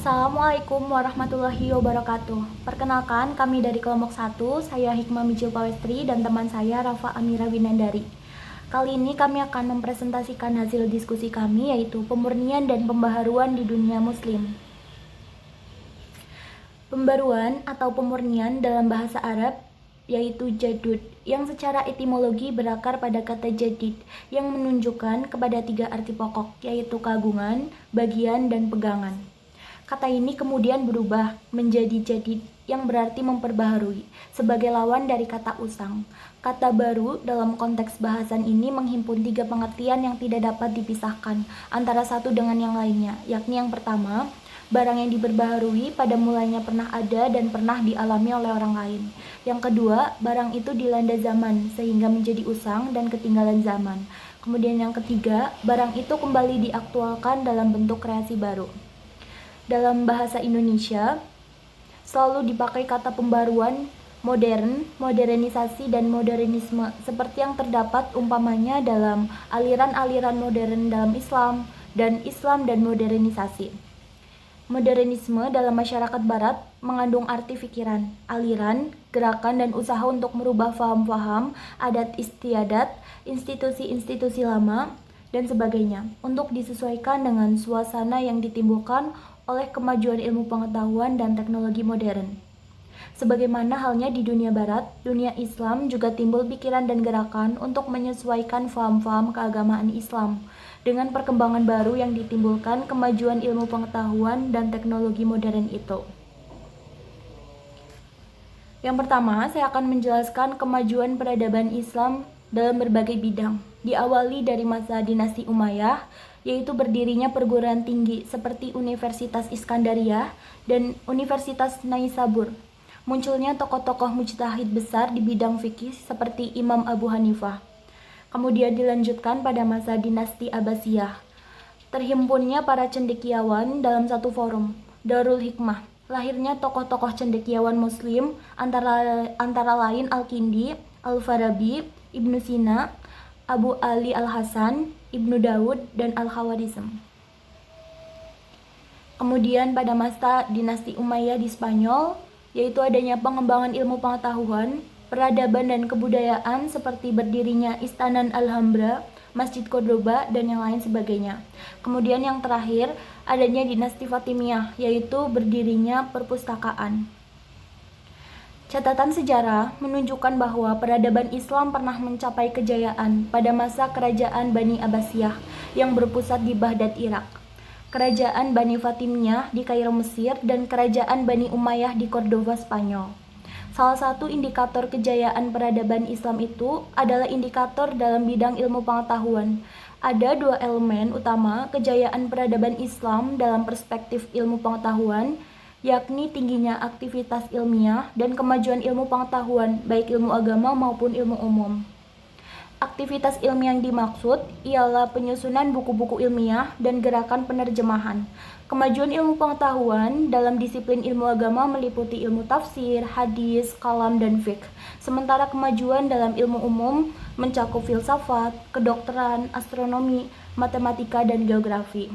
Assalamualaikum warahmatullahi wabarakatuh. Perkenalkan, kami dari kelompok 1, saya Hikmah Mijil Pawestri dan teman saya Rafa Amira Winandari. Kali ini kami akan mempresentasikan hasil diskusi kami, yaitu pemurnian dan pembaharuan di dunia muslim. Pembaruan atau pemurnian dalam bahasa Arab yaitu jadud, yang secara etimologi berakar pada kata jadid, yang menunjukkan kepada 3 arti pokok, yaitu keagungan, bagian, dan pegangan. Kata ini kemudian berubah menjadi jadid, yang berarti memperbaharui, sebagai lawan dari kata usang. Kata baru dalam konteks bahasan ini menghimpun 3 pengertian yang tidak dapat dipisahkan antara satu dengan yang lainnya, yakni yang pertama, barang yang diperbaharui pada mulanya pernah ada dan pernah dialami oleh orang lain. Yang kedua, barang itu dilanda zaman sehingga menjadi usang dan ketinggalan zaman. Kemudian yang ketiga, barang itu kembali diaktualkan dalam bentuk kreasi baru. Dalam bahasa Indonesia, selalu dipakai kata pembaruan, modern, modernisasi, dan modernisme, seperti yang terdapat umpamanya dalam aliran-aliran modern dalam Islam dan modernisasi. Modernisme dalam masyarakat barat mengandung arti pikiran, aliran, gerakan, dan usaha untuk merubah faham-faham, adat istiadat, institusi-institusi lama, dan sebagainya, untuk disesuaikan dengan suasana yang ditimbulkan oleh kemajuan ilmu pengetahuan dan teknologi modern. Sebagaimana halnya di dunia barat, dunia Islam juga timbul pikiran dan gerakan untuk menyesuaikan faham-faham keagamaan Islam dengan perkembangan baru yang ditimbulkan kemajuan ilmu pengetahuan dan teknologi modern itu. Yang pertama, saya akan menjelaskan kemajuan peradaban Islam dalam berbagai bidang. Diawali dari masa dinasti Umayyah, yaitu berdirinya perguruan tinggi seperti Universitas Iskandariyah dan Universitas Naisabur. Munculnya tokoh-tokoh mujtahid besar di bidang fikih seperti Imam Abu Hanifah. Kemudian dilanjutkan pada masa dinasti Abbasiyah. Terhimpunnya para cendekiawan dalam satu forum, Darul Hikmah. Lahirnya tokoh-tokoh cendekiawan muslim antara lain Al-Kindi, Al-Farabi, Ibnu Sina, Abu Ali Al-Hasan, Ibnu Daud, dan Al-Khawarizm. Kemudian pada masa dinasti Umayyah di Spanyol, yaitu adanya pengembangan ilmu pengetahuan, peradaban, dan kebudayaan seperti berdirinya Istana Alhambra, Masjid Cordoba, dan yang lain sebagainya. Kemudian yang terakhir, adanya dinasti Fatimiyah, yaitu berdirinya perpustakaan. Catatan sejarah menunjukkan bahwa peradaban Islam pernah mencapai kejayaan pada masa kerajaan Bani Abbasiyah yang berpusat di Baghdad, Irak, kerajaan Bani Fatimiyah di Kairo, Mesir, dan kerajaan Bani Umayyah di Cordova, Spanyol. Salah satu indikator kejayaan peradaban Islam itu adalah indikator dalam bidang ilmu pengetahuan. Ada 2 elemen utama kejayaan peradaban Islam dalam perspektif ilmu pengetahuan, yakni tingginya aktivitas ilmiah dan kemajuan ilmu pengetahuan, baik ilmu agama maupun ilmu umum. Aktivitas ilmiah yang dimaksud ialah penyusunan buku-buku ilmiah dan gerakan penerjemahan. Kemajuan ilmu pengetahuan dalam disiplin ilmu agama meliputi ilmu tafsir, hadis, kalam, dan fiqh. Sementara kemajuan dalam ilmu umum mencakup filsafat, kedokteran, astronomi, matematika, dan geografi.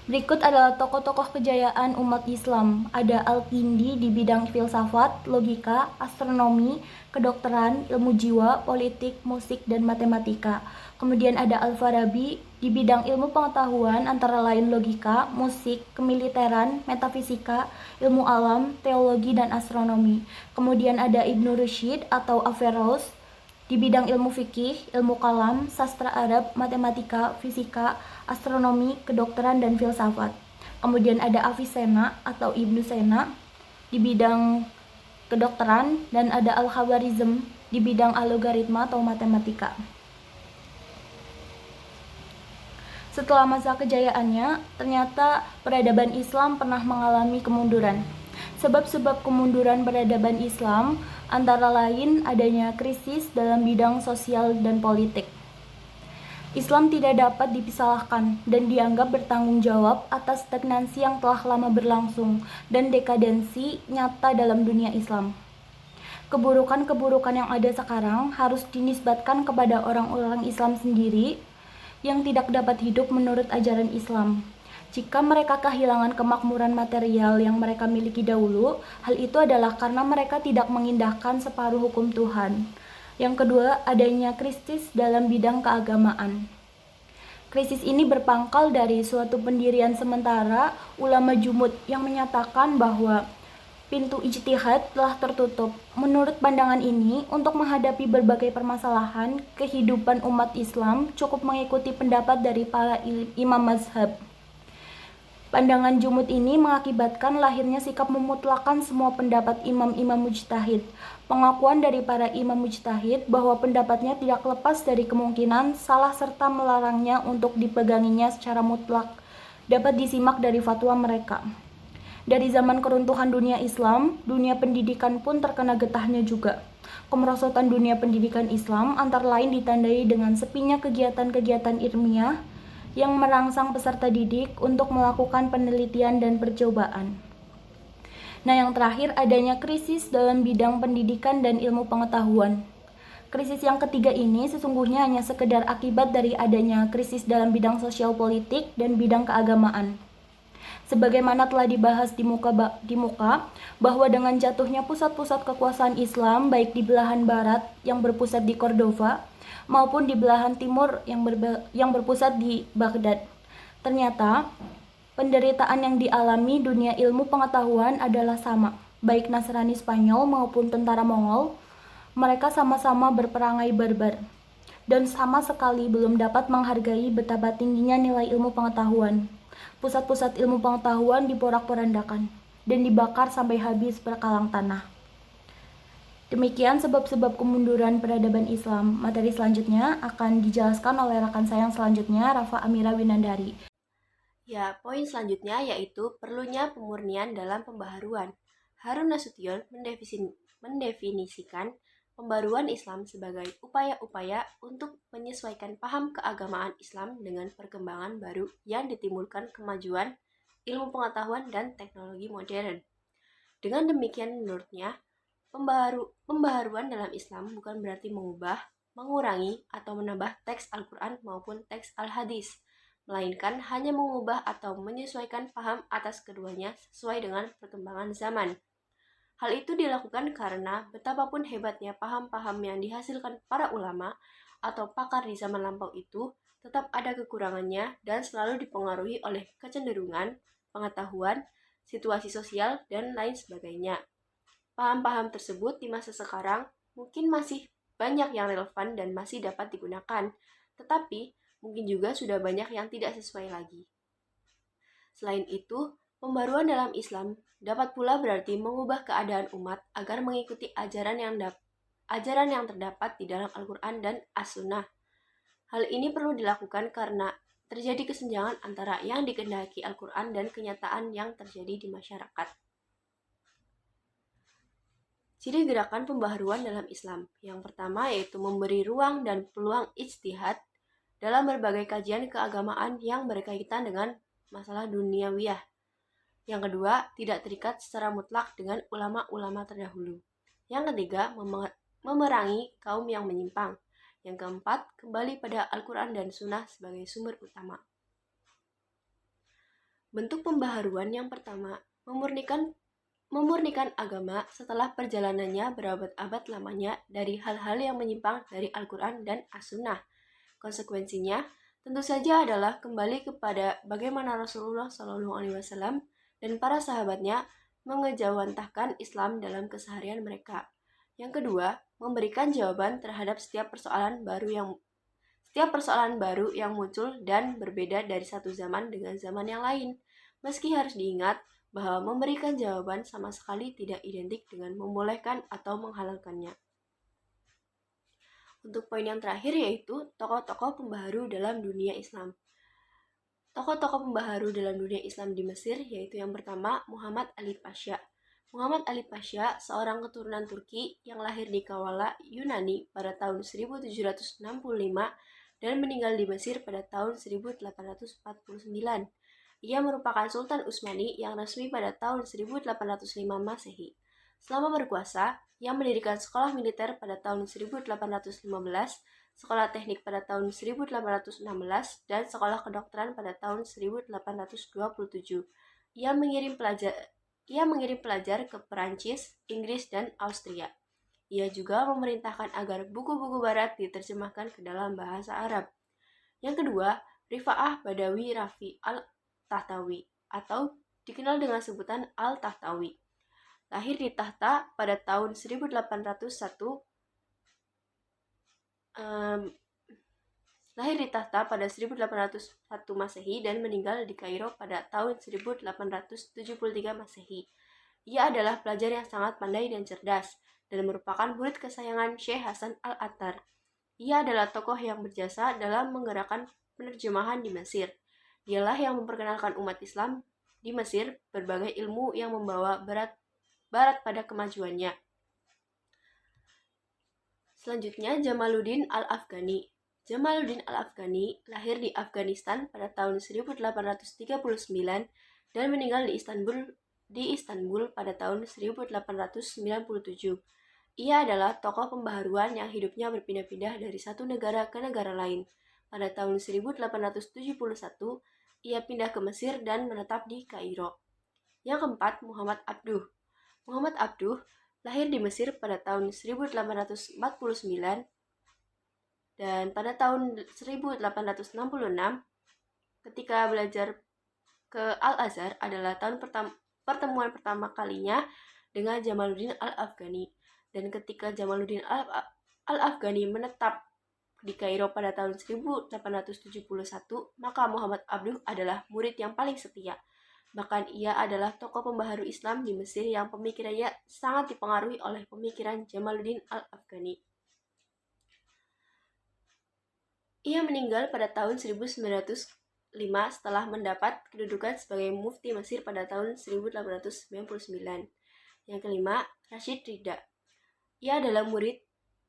Berikut adalah tokoh-tokoh kejayaan umat Islam. Ada Al-Kindi di bidang filsafat, logika, astronomi, kedokteran, ilmu jiwa, politik, musik, dan matematika. Kemudian ada Al-Farabi di bidang ilmu pengetahuan antara lain logika, musik, kemiliteran, metafisika, ilmu alam, teologi, dan astronomi. Kemudian ada Ibnu Rushd atau Averroes di bidang ilmu fikih, ilmu kalam, sastra Arab, matematika, fisika, astronomi, kedokteran, dan filsafat. Kemudian ada Avicenna atau Ibnu Sena di bidang kedokteran, dan ada Al-Khawarizm di bidang algoritma atau matematika. Setelah masa kejayaannya, ternyata peradaban Islam pernah mengalami kemunduran. Sebab-sebab kemunduran peradaban Islam antara lain adanya krisis dalam bidang sosial dan politik. Islam tidak dapat dipisahkan dan dianggap bertanggung jawab atas stagnansi yang telah lama berlangsung dan dekadensi nyata dalam dunia Islam. Keburukan-keburukan yang ada sekarang harus dinisbatkan kepada orang-orang Islam sendiri yang tidak dapat hidup menurut ajaran Islam. Jika mereka kehilangan kemakmuran material yang mereka miliki dahulu, hal itu adalah karena mereka tidak mengindahkan separuh hukum Tuhan. Yang kedua, adanya krisis dalam bidang keagamaan. Krisis ini berpangkal dari suatu pendirian sementara ulama jumud yang menyatakan bahwa pintu ijtihad telah tertutup. Menurut pandangan ini, untuk menghadapi berbagai permasalahan kehidupan umat Islam cukup mengikuti pendapat dari para imam mazhab. Pandangan jumud ini mengakibatkan lahirnya sikap memutlakan semua pendapat imam-imam mujtahid. Pengakuan dari para imam mujtahid bahwa pendapatnya tidak lepas dari kemungkinan salah serta melarangnya untuk dipeganginya secara mutlak dapat disimak dari fatwa mereka. Dari zaman keruntuhan dunia Islam, dunia pendidikan pun terkena getahnya juga. Kemerosotan dunia pendidikan Islam antara lain ditandai dengan sepinya kegiatan-kegiatan ilmiah yang merangsang peserta didik untuk melakukan penelitian dan percobaan. Nah, yang terakhir adanya krisis dalam bidang pendidikan dan ilmu pengetahuan. Krisis yang ketiga ini sesungguhnya hanya sekedar akibat dari adanya krisis dalam bidang sosial politik dan bidang keagamaan. Sebagaimana telah dibahas di muka bahwa dengan jatuhnya pusat-pusat kekuasaan Islam baik di belahan barat yang berpusat di Cordova maupun di belahan timur yang berpusat di Baghdad. Ternyata penderitaan yang dialami dunia ilmu pengetahuan adalah sama, baik Nasrani Spanyol maupun tentara Mongol. Mereka sama-sama berperangai barbar dan sama sekali belum dapat menghargai betapa tingginya nilai ilmu pengetahuan. Pusat-pusat ilmu pengetahuan diporak-porandakan dan dibakar sampai habis berkalang tanah. Demikian sebab-sebab kemunduran peradaban Islam. Materi selanjutnya akan dijelaskan oleh rekan saya yang selanjutnya, Rafa Amira Winandari. Ya, poin selanjutnya yaitu perlunya pemurnian dalam pembaharuan. Harun Nasution mendefinisikan pembaruan Islam sebagai upaya-upaya untuk menyesuaikan paham keagamaan Islam dengan perkembangan baru yang ditimbulkan kemajuan ilmu pengetahuan dan teknologi modern. Dengan demikian menurutnya, pembaharuan dalam Islam bukan berarti mengubah, mengurangi, atau menambah teks Al-Quran maupun teks Al-Hadis, melainkan hanya mengubah atau menyesuaikan paham atas keduanya sesuai dengan perkembangan zaman. Hal itu dilakukan karena betapapun hebatnya paham-paham yang dihasilkan para ulama atau pakar di zaman lampau itu, tetap ada kekurangannya dan selalu dipengaruhi oleh kecenderungan, pengetahuan, situasi sosial, dan lain sebagainya. Paham-paham tersebut di masa sekarang mungkin masih banyak yang relevan dan masih dapat digunakan, tetapi mungkin juga sudah banyak yang tidak sesuai lagi. Selain itu, pembaruan dalam Islam dapat pula berarti mengubah keadaan umat agar mengikuti ajaran yang terdapat di dalam Al-Quran dan As-Sunnah. Hal ini perlu dilakukan karena terjadi kesenjangan antara yang dikehendaki Al-Quran dan kenyataan yang terjadi di masyarakat. Ciri gerakan pembaharuan dalam Islam. Yang pertama yaitu memberi ruang dan peluang ijtihad dalam berbagai kajian keagamaan yang berkaitan dengan masalah duniawiyah. Yang kedua, tidak terikat secara mutlak dengan ulama-ulama terdahulu. Yang ketiga, memerangi kaum yang menyimpang. Yang keempat, kembali pada Al-Quran dan Sunnah sebagai sumber utama. Bentuk pembaharuan yang pertama, memurnikan agama setelah perjalanannya berabad-abad lamanya dari hal-hal yang menyimpang dari Al-Quran dan As-Sunnah. Konsekuensinya, tentu saja adalah kembali kepada bagaimana Rasulullah SAW dan para sahabatnya mengejawantahkan Islam dalam keseharian mereka. Yang kedua, memberikan jawaban terhadap setiap persoalan baru yang muncul dan berbeda dari satu zaman dengan zaman yang lain. Meski harus diingat bahwa memberikan jawaban sama sekali tidak identik dengan membolehkan atau menghalalkannya. Untuk poin yang terakhir yaitu tokoh-tokoh pembaharu dalam dunia Islam. Tokoh-tokoh pembaharu dalam dunia Islam di Mesir yaitu yang pertama Muhammad Ali Pasha. Muhammad Ali Pasha, seorang keturunan Turki yang lahir di Kavala, Yunani pada tahun 1765 dan meninggal di Mesir pada tahun 1849. Ia merupakan Sultan Utsmani yang resmi pada tahun 1805 Masehi. Selama berkuasa, ia mendirikan sekolah militer pada tahun 1815 sekolah teknik pada tahun 1816, dan sekolah kedokteran pada tahun 1827. Ia mengirim pelajar ke Perancis, Inggris, dan Austria. Ia juga memerintahkan agar buku-buku barat diterjemahkan ke dalam bahasa Arab. Yang kedua, Rifa'ah Badawi Rafi Al-Tahtawi atau dikenal dengan sebutan Al-Tahtawi. Lahir di Tahta pada tahun 1801 lahir di Tahta pada 1801 Masehi dan meninggal di Kairo pada tahun 1873 Masehi. Ia adalah pelajar yang sangat pandai dan cerdas dan merupakan murid kesayangan Syekh Hasan Al-Attar. Ia adalah tokoh yang berjasa dalam menggerakkan penerjemahan di Mesir. Dialah yang memperkenalkan umat Islam di Mesir berbagai ilmu yang membawa Barat pada kemajuannya. Selanjutnya, Jamaluddin Al-Afghani. Jamaluddin Al-Afghani lahir di Afghanistan pada tahun 1839 dan meninggal di Istanbul pada tahun 1897. Ia adalah tokoh pembaharuan yang hidupnya berpindah-pindah dari satu negara ke negara lain. Pada tahun 1871, ia pindah ke Mesir dan menetap di Kairo. Yang keempat, Muhammad Abduh. Muhammad Abduh lahir di Mesir pada tahun 1849 dan pada tahun 1866 ketika belajar ke Al-Azhar adalah tahun pertemuan pertama kalinya dengan Jamaluddin Al-Afghani. Dan ketika Jamaluddin Al-Afghani menetap di Kairo pada tahun 1871, maka Muhammad Abduh adalah murid yang paling setia. Bahkan ia adalah tokoh pembaharu Islam di Mesir yang pemikirannya sangat dipengaruhi oleh pemikiran Jamaluddin Al-Afghani. Ia meninggal pada tahun 1905 setelah mendapat kedudukan sebagai mufti Mesir pada tahun 1899. Yang kelima, Rashid Ridha. Ia adalah murid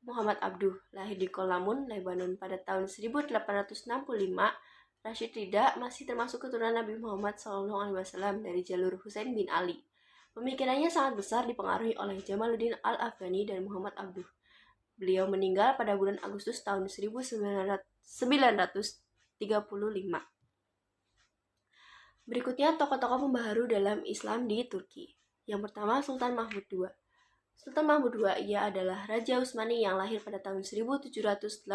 Muhammad Abduh, lahir di Kolamun, Lebanon pada tahun 1865. Rashid Ridha masih termasuk keturunan Nabi Muhammad SAW dari jalur Husain bin Ali. Pemikirannya sangat besar dipengaruhi oleh Jamaluddin Al-Afghani dan Muhammad Abduh. Beliau meninggal pada bulan Agustus tahun 1935. Berikutnya tokoh-tokoh pembaharu dalam Islam di Turki. Yang pertama, Sultan Mahmud II. Sultan Mahmud II ia adalah Raja Utsmani yang lahir pada tahun 1785,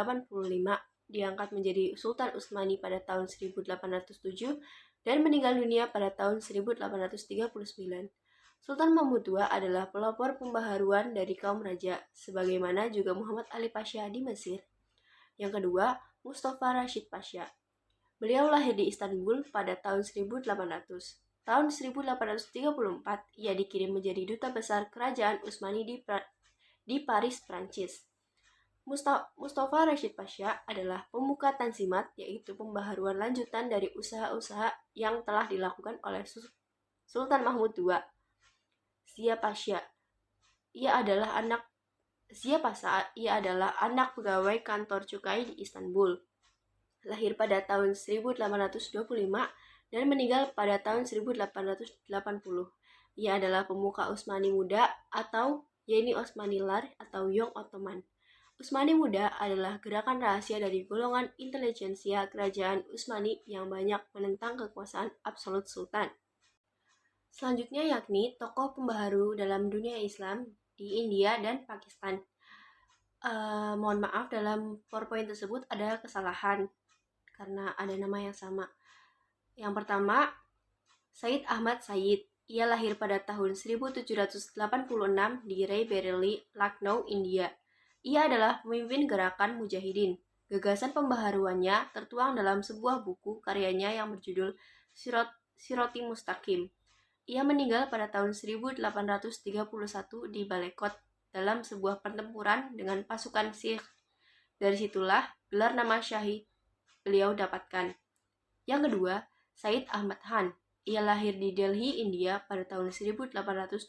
diangkat menjadi Sultan Utsmani pada tahun 1807 dan meninggal dunia pada tahun 1839. Sultan Mahmud II adalah pelopor pembaharuan dari kaum raja, sebagaimana juga Muhammad Ali Pasha di Mesir. Yang kedua, Mustafa Rashid Pasha. Beliau lahir di Istanbul pada tahun 1800. Tahun 1834, ia dikirim menjadi duta besar kerajaan Utsmani di Paris, Prancis. Mustafa Rashid Pasha adalah pemuka Tanzimat, yaitu pembaharuan lanjutan dari usaha-usaha yang telah dilakukan oleh Sultan Mahmud II. Zia Pasha, ia adalah anak pegawai kantor cukai di Istanbul. Lahir pada tahun 1825 dan meninggal pada tahun 1880. Ia adalah pemuka Utsmani muda atau Yeni Osmanilar atau Young Ottoman. Utsmani Muda adalah gerakan rahasia dari golongan intelijensia kerajaan Utsmani yang banyak menentang kekuasaan absolut sultan. Selanjutnya yakni tokoh pembaharu dalam dunia Islam di India dan Pakistan. Mohon maaf, dalam PowerPoint tersebut ada kesalahan karena ada nama yang sama. Yang pertama, Said Ahmad Said. Ia lahir pada tahun 1786 di Raebareli, Lucknow, India. Ia adalah pemimpin gerakan Mujahidin. Gagasan pembaharuannya tertuang dalam sebuah buku karyanya yang berjudul Siroti Mustaqim. Ia meninggal pada tahun 1831 di Balekot dalam sebuah pertempuran dengan pasukan Sikh. Dari situlah gelar nama Syahid beliau dapatkan. Yang kedua, Said Ahmad Khan. Ia lahir di Delhi, India pada tahun 1817.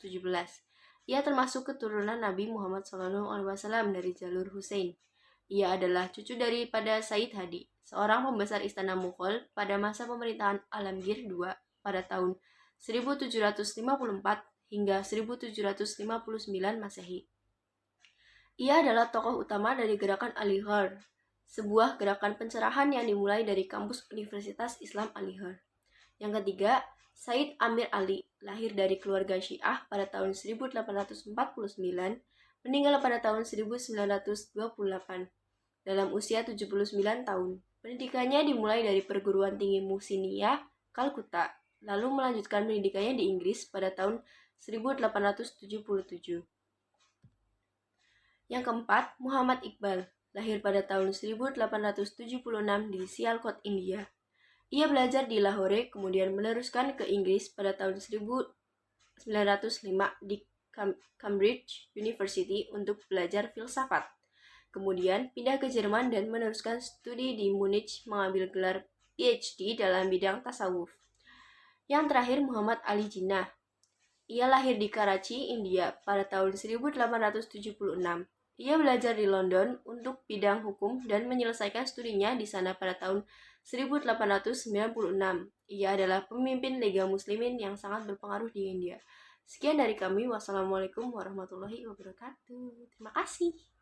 Ia termasuk keturunan Nabi Muhammad SAW dari jalur Husain. Ia adalah cucu daripada Said Hadi, seorang pembesar istana Mughal pada masa pemerintahan Alamgir II pada tahun 1754 hingga 1759 Masehi. Ia adalah tokoh utama dari gerakan Aligarh sebuah gerakan pencerahan yang dimulai dari kampus Universitas Islam Al-Azhar. Yang ketiga, Said Amir Ali, lahir dari keluarga Syiah pada tahun 1849, meninggal pada tahun 1928 dalam usia 79 tahun. Pendidikannya dimulai dari perguruan tinggi Muhsiniyah, Kalkuta, lalu melanjutkan pendidikannya di Inggris pada tahun 1877. Yang keempat, Muhammad Iqbal, lahir pada tahun 1876 di Sialkot, India. Ia belajar di Lahore, kemudian meneruskan ke Inggris pada tahun 1905 di Cambridge University untuk belajar filsafat. Kemudian pindah ke Jerman dan meneruskan studi di Munich mengambil gelar PhD dalam bidang tasawuf. Yang terakhir, Muhammad Ali Jinnah. Ia lahir di Karachi, India pada tahun 1876. Ia belajar di London untuk bidang hukum dan menyelesaikan studinya di sana pada tahun 1896. Ia adalah pemimpin Liga Muslimin yang sangat berpengaruh di India. Sekian dari kami. Wassalamualaikum warahmatullahi wabarakatuh. Terima kasih.